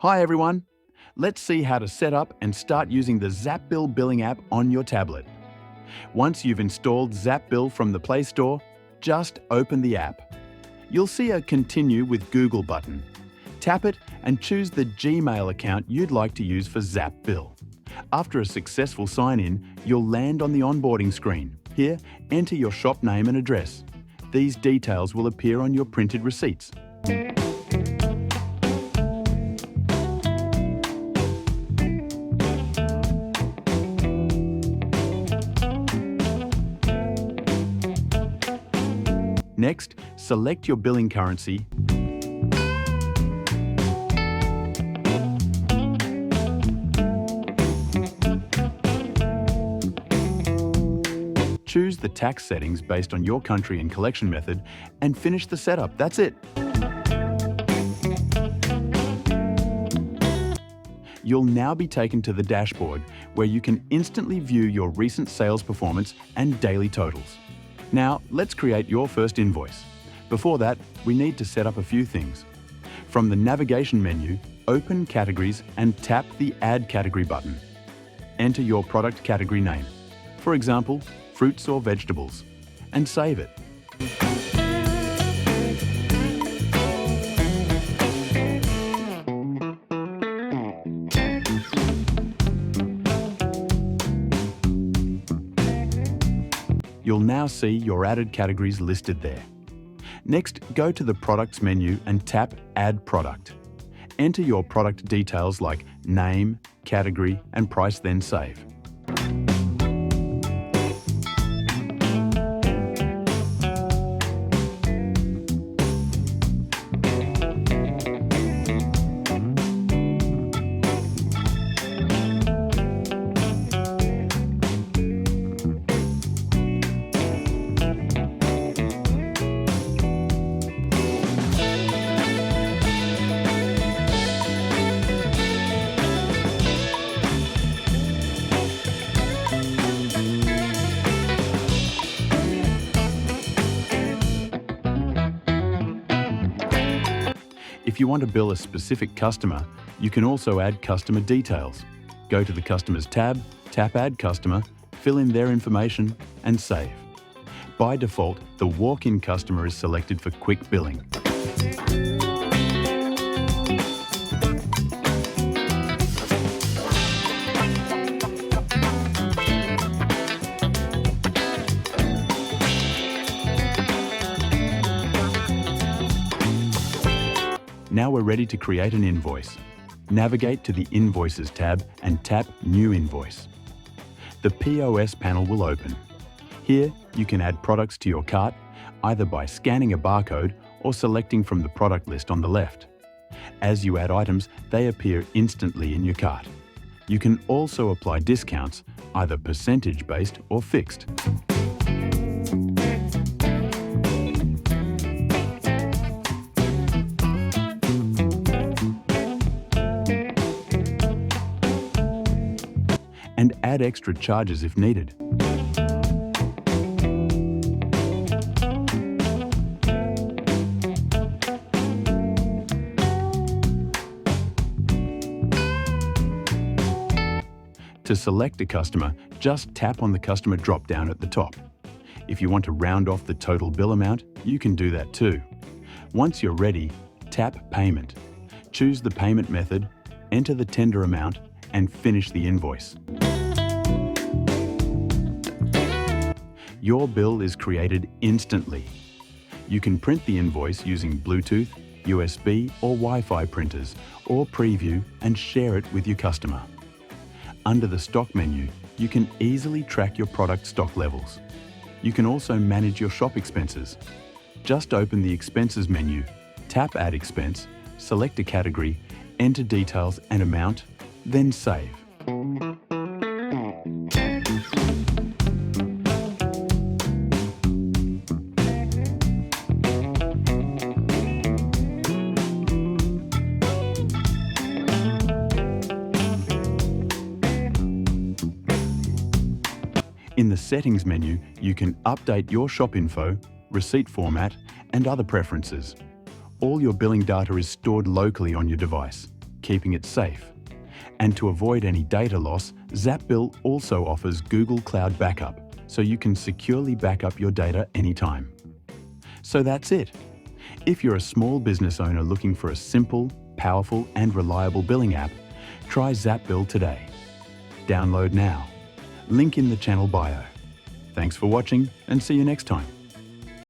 Hi everyone! Let's see how to set up and start using the Zapbill Billing app on your tablet. Once you've installed Zapbill from the Play Store, just open the app. You'll see a Continue with Google button. Tap it and choose the Gmail account you'd like to use for Zapbill. After a successful sign-in, you'll land on the onboarding screen. Here, enter your shop name and address. These details will appear on your printed receipts. Next, select your billing currency. Choose the tax settings based on your country and collection method and finish the setup. That's it. You'll now be taken to the dashboard where you can instantly view your recent sales performance and daily totals. Now, let's create your first invoice. Before that, we need to set up a few things. From the navigation menu, open Categories and tap the Add Category button. Enter your product category name, for example, fruits or vegetables, and save it. You'll now see your added categories listed there. Next, go to the Products menu and tap Add Product. Enter your product details like name, category, and price, then save. If you want to bill a specific customer, you can also add customer details. Go to the Customers tab, tap Add Customer, fill in their information, and save. By default, the walk-in customer is selected for quick billing. Now we're ready to create an invoice. Navigate to the Invoices tab and tap New Invoice. The POS panel will open. Here, you can add products to your cart, either by scanning a barcode or selecting from the product list on the left. As you add items, they appear instantly in your cart. You can also apply discounts, either percentage-based or fixed. And add extra charges if needed. To select a customer, just tap on the customer drop-down at the top. If you want to round off the total bill amount, you can do that too. Once you're ready, tap Payment. Choose the payment method, enter the tender amount, and finish the invoice. Your bill is created instantly. You can print the invoice using Bluetooth, USB, or Wi-Fi printers, or preview and share it with your customer. Under the Stock menu, you can easily track your product stock levels. You can also manage your shop expenses. Just open the Expenses menu, tap Add Expense, select a category, enter details and amount, then save. In the Settings menu, you can update your shop info, receipt format, and other preferences. All your billing data is stored locally on your device. keeping it safe. And to avoid any data loss, Zapbill also offers Google Cloud Backup, so you can securely back up your data anytime. So that's it. If you're a small business owner looking for a simple, powerful, and reliable billing app, try Zapbill today. Download now. Link in the channel bio. Thanks for watching, and see you next time.